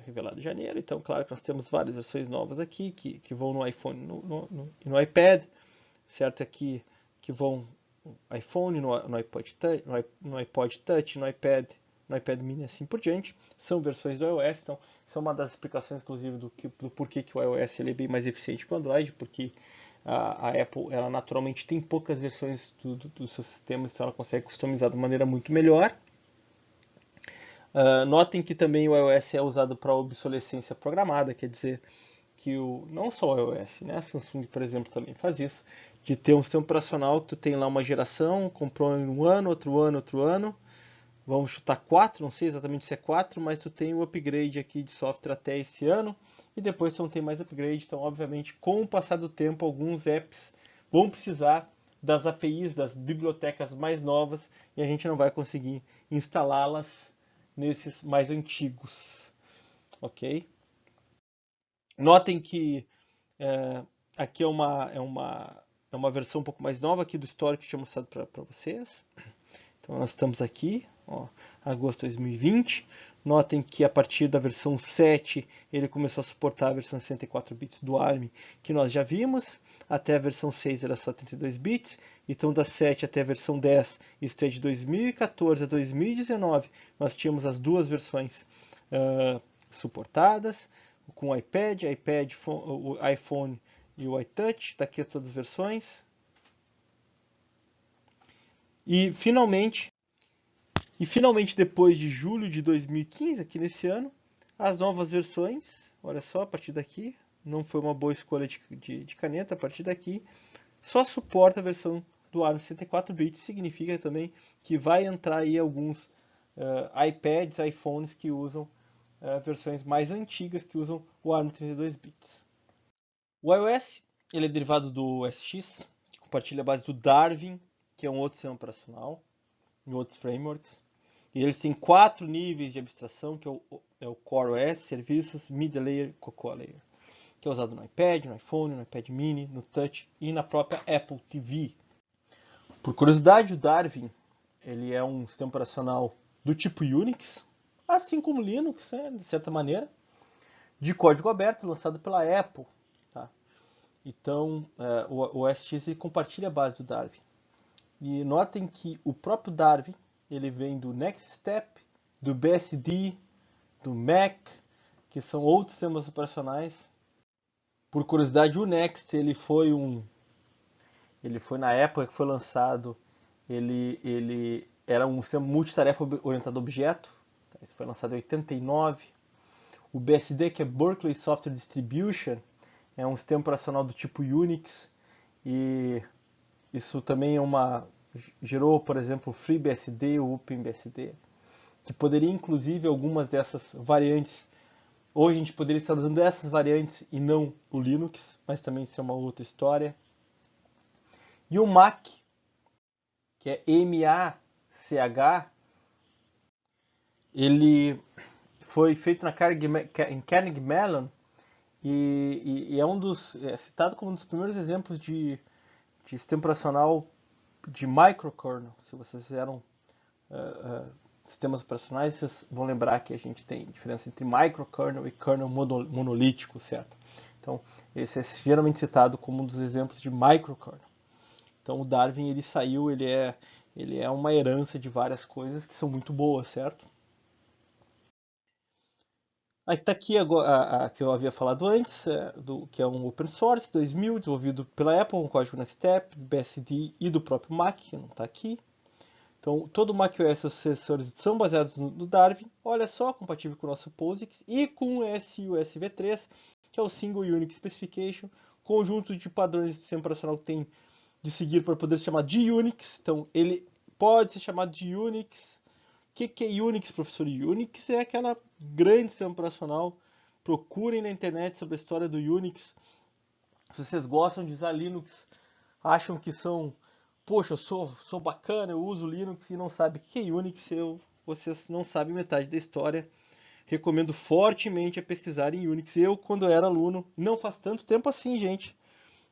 revelado em janeiro. Então, claro que nós temos várias versões novas aqui que vão no iPhone e no iPad, certo? Aqui que vão no iPhone, no iPod Touch, no iPad Mini e assim por diante. São versões do iOS, então são uma das explicações, inclusive, do porquê que o iOS ele é bem mais eficiente que o Android, porque a Apple ela naturalmente tem poucas versões dos seus sistemas, então ela consegue customizar de maneira muito melhor. Notem que também o iOS é usado para obsolescência programada, quer dizer que não só o iOS, né? A Samsung, por exemplo, também faz isso, de ter um sistema operacional que tu tem lá uma geração, comprou em um ano, outro ano, vamos chutar 4, não sei exatamente se é 4, mas tu tem o upgrade aqui de software até esse ano, e depois tu não tem mais upgrade, então obviamente com o passar do tempo alguns apps vão precisar das APIs, das bibliotecas mais novas, e a gente não vai conseguir instalá-las nesses mais antigos, ok? Notem que aqui é uma versão um pouco mais nova aqui do histórico que eu tinha mostrado para vocês. Então nós estamos aqui, agosto de 2020. Notem que a partir da versão 7 ele começou a suportar a versão 64 bits do ARM, que nós já vimos. Até a versão 6 era só 32 bits. Então da 7 até a versão 10, isso é de 2014 a 2019, nós tínhamos as duas versões suportadas, com o iPad, o iPhone e o iTouch. Está aqui todas as versões. E finalmente, depois de julho de 2015, aqui nesse ano, as novas versões, olha só, a partir daqui, não foi uma boa escolha de caneta, a partir daqui, só suporta a versão do ARM 64 bits, significa também que vai entrar aí alguns iPads, iPhones que usam versões mais antigas, que usam o ARM 32 bits. O iOS ele é derivado do OS X, que compartilha a base do Darwin, que é um outro sistema operacional, em outros frameworks. E eles têm 4 níveis de abstração, que é o Core OS, Serviços, Media Layer e Cocoa Layer, que é usado no iPad, no iPhone, no iPad Mini, no Touch e na própria Apple TV. Por curiosidade, o Darwin ele é um sistema operacional do tipo Unix, assim como Linux, né, de certa maneira, de código aberto, lançado pela Apple. Tá? Então, o OS X compartilha a base do Darwin. E notem que o próprio Darwin ele vem do Next Step, do BSD, do Mac, que são outros sistemas operacionais. Por curiosidade, o Next ele foi na época que foi lançado, ele era um sistema multitarefa orientado a objeto. Isso foi lançado em 89. O BSD, que é Berkeley Software Distribution, é um sistema operacional do tipo Unix, e isso também gerou, por exemplo, o FreeBSD, o OpenBSD, que poderia inclusive algumas dessas variantes. Hoje a gente poderia estar usando essas variantes e não o Linux, mas também isso é uma outra história. E o Mach, que é M-A-C-H, ele foi feito em Carnegie Mellon e é citado como um dos primeiros exemplos de sistema operacional de microkernel. Se vocês fizeram sistemas operacionais, vocês vão lembrar que a gente tem diferença entre microkernel e kernel monolítico, certo? Então, esse é geralmente citado como um dos exemplos de microkernel. Então, o Darwin ele é uma herança de várias coisas que são muito boas, certo? Aí está aqui a que eu havia falado antes, que é um open source 2000, desenvolvido pela Apple, um código NextStep, BSD e do próprio Mac, que não está aqui. Então, todo o macOS e os sucessores são baseados no Darwin. Olha só, compatível com o nosso POSIX e com o SUSV3, que é o Single Unix Specification, conjunto de padrões de sistema operacional que tem de seguir para poder se chamar de Unix. Então, ele pode ser chamado de Unix. O que é Unix, professor? Unix é aquela grande sistema operacional. Procurem na internet sobre a história do Unix. Se vocês gostam de usar Linux, acham que são... Poxa, eu sou bacana, eu uso Linux e não sabe o que é Unix, vocês não sabem metade da história. Recomendo fortemente a pesquisar em Unix. Eu, quando era aluno, não faz tanto tempo assim, gente,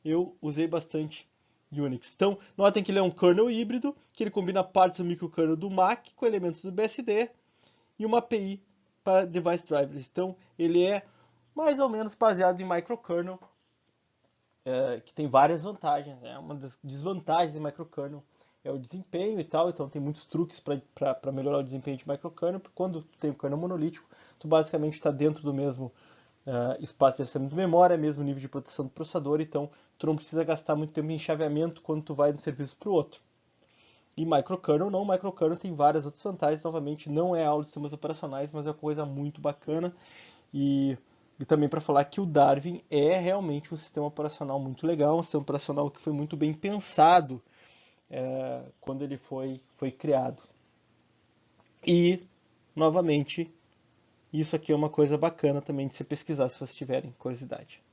eu usei bastante Unix. Então, notem que ele é um kernel híbrido, que ele combina partes do microkernel do Mac com elementos do BSD e uma API para device drivers. Então, ele é mais ou menos baseado em microkernel, que tem várias vantagens. Uma das desvantagens em microkernel é o desempenho e tal, então tem muitos truques para melhorar o desempenho de microkernel, porque quando tu tem o kernel monolítico, tu basicamente está dentro do mesmo espaço de processamento de memória, mesmo nível de proteção do processador, então tu não precisa gastar muito tempo em chaveamento quando tu vai de um serviço para o outro. E microkernel não, microkernel tem várias outras vantagens, novamente não é aula de sistemas operacionais, mas é uma coisa muito bacana, e também para falar que o Darwin é realmente um sistema operacional muito legal, um sistema operacional que foi muito bem pensado quando ele foi criado. E, novamente, isso aqui é uma coisa bacana também de se pesquisar se vocês tiverem curiosidade.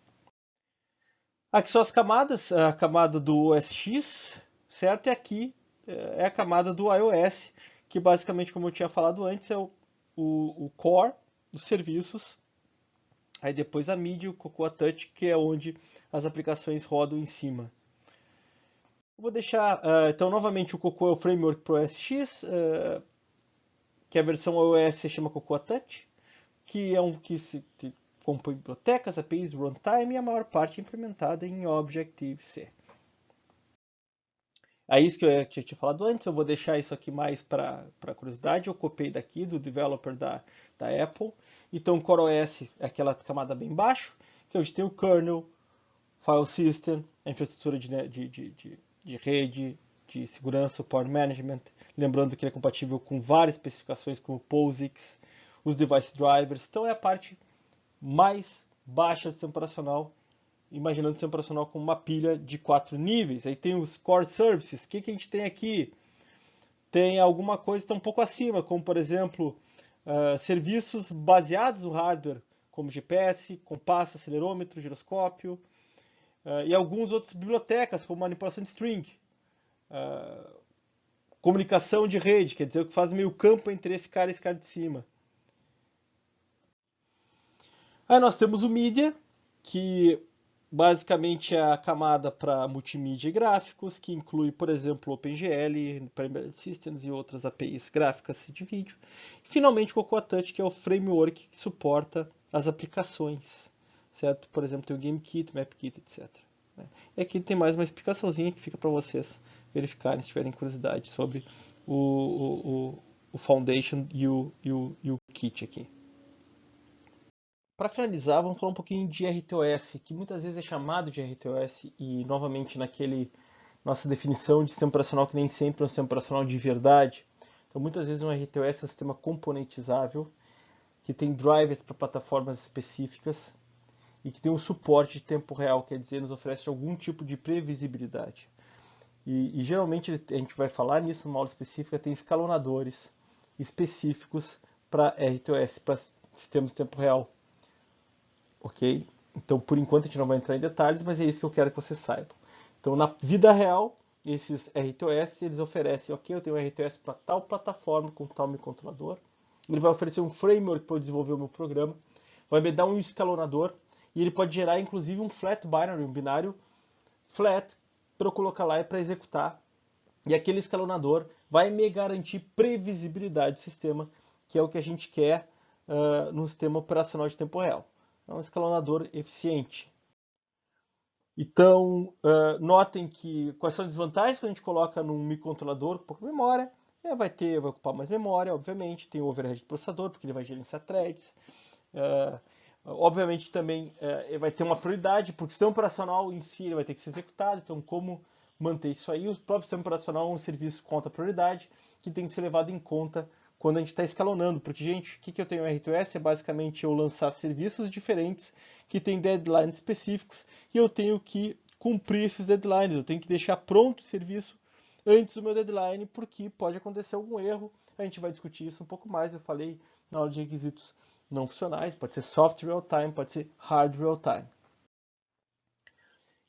Aqui são as camadas, a camada do OS X, certo? E aqui é a camada do iOS, que basicamente, como eu tinha falado antes, é o core dos serviços. Aí depois a mídia, o Cocoa Touch, que é onde as aplicações rodam em cima. Eu vou deixar, então, novamente, o Cocoa é o framework para o OS X, que a versão iOS se chama Cocoa Touch, que é que se compõe bibliotecas, APIs, runtime, e a maior parte é implementada em Objective-C. É isso que eu tinha falado antes, eu vou deixar isso aqui mais para curiosidade, eu copiei daqui do developer da Apple. Então o CoreOS é aquela camada bem embaixo, que é onde tem o kernel, file system, a infraestrutura de rede, de segurança, o power management, lembrando que ele é compatível com várias especificações como POSIX, os device drivers, então é a parte mais baixa do sistema operacional, imaginando o sistema operacional como uma pilha de 4 níveis. Aí tem os core services. O que a gente tem aqui? Tem alguma coisa que está um pouco acima, como por exemplo, serviços baseados no hardware, como GPS, compasso, acelerômetro, giroscópio, e algumas outras bibliotecas, como manipulação de string, comunicação de rede, quer dizer, o que faz meio campo entre esse cara e esse cara de cima. Aí nós temos o Media, que basicamente é a camada para multimídia e gráficos, que inclui, por exemplo, OpenGL, Embedded Systems e outras APIs gráficas de vídeo. E, finalmente, o Cocoa Touch, que é o framework que suporta as aplicações, certo? Por exemplo, tem o GameKit, MapKit, etc. E aqui tem mais uma explicaçãozinha que fica para vocês verificarem se tiverem curiosidade sobre o Foundation e o Kit aqui. Para finalizar, vamos falar um pouquinho de RTOS, que muitas vezes é chamado de RTOS e, novamente, nossa definição de sistema operacional, que nem sempre é um sistema operacional de verdade. Então, muitas vezes um RTOS é um sistema componentizável, que tem drivers para plataformas específicas e que tem um suporte de tempo real, quer dizer, nos oferece algum tipo de previsibilidade. E geralmente a gente vai falar nisso numa aula específica, tem escalonadores específicos para RTOS, para sistemas de tempo real. Ok? Então, por enquanto, a gente não vai entrar em detalhes, mas é isso que eu quero que você saiba. Então, na vida real, esses RTOS, eles oferecem, ok, eu tenho um RTOS para tal plataforma, com tal microcontrolador. Ele vai oferecer um framework para eu desenvolver o meu programa. Vai me dar um escalonador. E ele pode gerar, inclusive, um flat binary, um binário flat, para eu colocar lá e para executar. E aquele escalonador vai me garantir previsibilidade do sistema, que é o que a gente quer no sistema operacional de tempo real. É um escalonador eficiente. Então, notem que quais são as desvantagens que a gente coloca num microcontrolador com pouca memória. Vai ocupar mais memória, obviamente. Tem o overhead do processador, porque ele vai gerenciar threads. Obviamente também vai ter uma prioridade, porque o sistema operacional em si ele vai ter que ser executado. Então, como manter isso aí? O próprio sistema operacional é um serviço com alta prioridade, que tem que ser levado em conta quando a gente está escalonando. Porque, gente, o que eu tenho em RTOS é basicamente eu lançar serviços diferentes que têm deadlines específicos e eu tenho que cumprir esses deadlines. Eu tenho que deixar pronto o serviço antes do meu deadline, porque pode acontecer algum erro. A gente vai discutir isso um pouco mais. Eu falei na aula de requisitos não funcionais, pode ser soft real time, pode ser hard real time.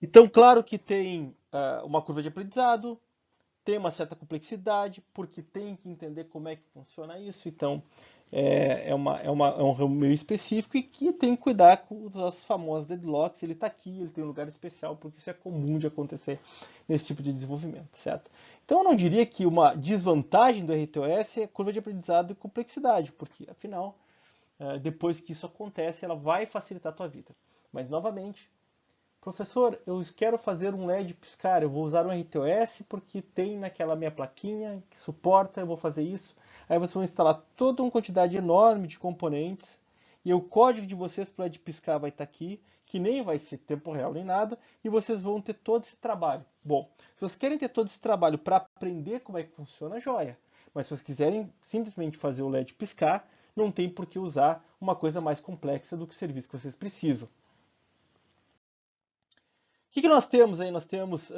Então, claro que tem uma curva de aprendizado, tem uma certa complexidade, porque tem que entender como é que funciona isso. Então, é um ramo meio específico e que tem que cuidar com os famosos deadlocks. Ele está aqui, ele tem um lugar especial, porque isso é comum de acontecer nesse tipo de desenvolvimento, certo? Então, eu não diria que uma desvantagem do RTOS é curva de aprendizado e complexidade, porque, afinal, depois que isso acontece, ela vai facilitar a tua vida. Mas, novamente, professor, eu quero fazer um LED piscar, eu vou usar um RTOS porque tem naquela minha plaquinha que suporta, eu vou fazer isso. Aí vocês vão instalar toda uma quantidade enorme de componentes e o código de vocês para o LED piscar vai estar aqui, que nem vai ser tempo real nem nada, e vocês vão ter todo esse trabalho. Bom, se vocês querem ter todo esse trabalho para aprender como é que funciona, joia. Mas se vocês quiserem simplesmente fazer o LED piscar, não tem por que usar uma coisa mais complexa do que o serviço que vocês precisam. O que nós temos aí? Nós temos,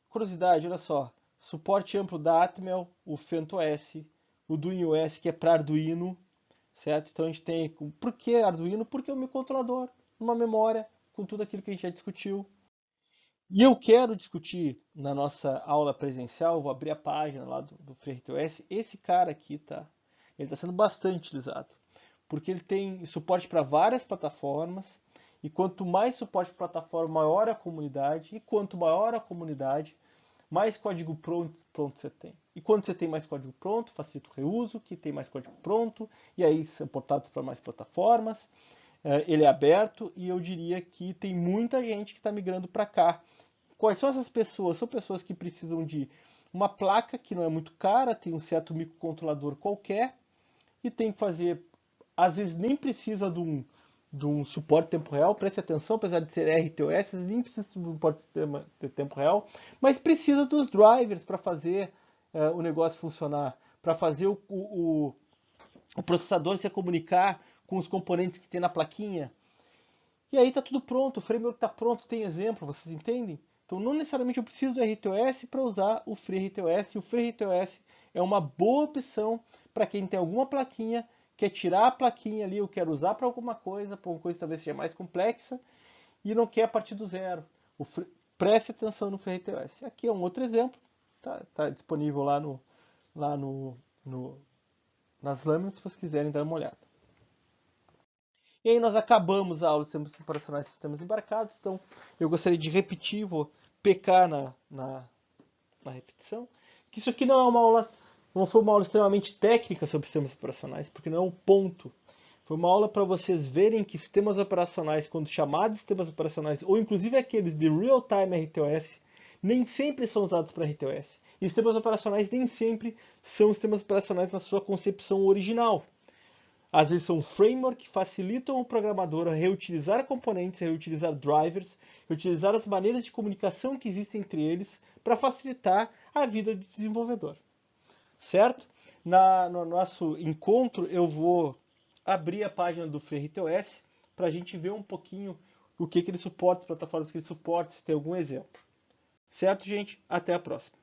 curiosidade, olha só, suporte amplo da Atmel, o FentoS, o DuinOS, que é para Arduino, certo? Então a gente tem, por que Arduino? Porque é o meu controlador, uma memória, com tudo aquilo que a gente já discutiu. E eu quero discutir na nossa aula presencial, vou abrir a página lá do FreeRTOS, esse cara aqui, tá? Ele está sendo bastante utilizado, porque ele tem suporte para várias plataformas, e quanto mais suporte para plataforma, maior a comunidade, e quanto maior a comunidade, mais código pronto você tem. E quando você tem mais código pronto, facilita o reuso, que tem mais código pronto, e aí são portados para mais plataformas. Ele é aberto e eu diria que tem muita gente que está migrando para cá. Quais são essas pessoas? São pessoas que precisam de uma placa que não é muito cara, tem um certo microcontrolador qualquer e tem que fazer, às vezes nem precisa de um suporte tempo real, preste atenção, apesar de ser RTOS, nem precisa de um suporte de tempo real, mas precisa dos drivers para fazer o negócio funcionar, para fazer o processador se comunicar com os componentes que tem na plaquinha. E aí está tudo pronto, o framework está pronto, tem exemplo, vocês entendem? Então não necessariamente eu preciso do RTOS para usar o FreeRTOS, e o FreeRTOS é uma boa opção para quem tem alguma plaquinha, quer tirar a plaquinha ali, eu quero usar para alguma coisa, para uma coisa talvez seja mais complexa, e não quer partir do zero. Preste atenção no FreeRTOS. Aqui é um outro exemplo, tá disponível lá nas lâminas se vocês quiserem dar uma olhada. E aí nós acabamos a aula de sistemas operacionais e sistemas embarcados. Então, eu gostaria de repetir, vou pecar na repetição, que isso aqui não é uma aula, não foi uma aula extremamente técnica sobre sistemas operacionais, porque não é o ponto. Foi uma aula para vocês verem que sistemas operacionais, quando chamados de sistemas operacionais, ou inclusive aqueles de real-time RTOS, nem sempre são usados para RTOS. E sistemas operacionais nem sempre são sistemas operacionais na sua concepção original. Às vezes são frameworks que facilitam o programador a reutilizar componentes, reutilizar drivers, reutilizar as maneiras de comunicação que existem entre eles para facilitar a vida do desenvolvedor. Certo? No nosso encontro eu vou abrir a página do FreeRTOS para a gente ver um pouquinho o que ele suporta, as plataformas que ele suporta, se tem algum exemplo. Certo, gente? Até a próxima.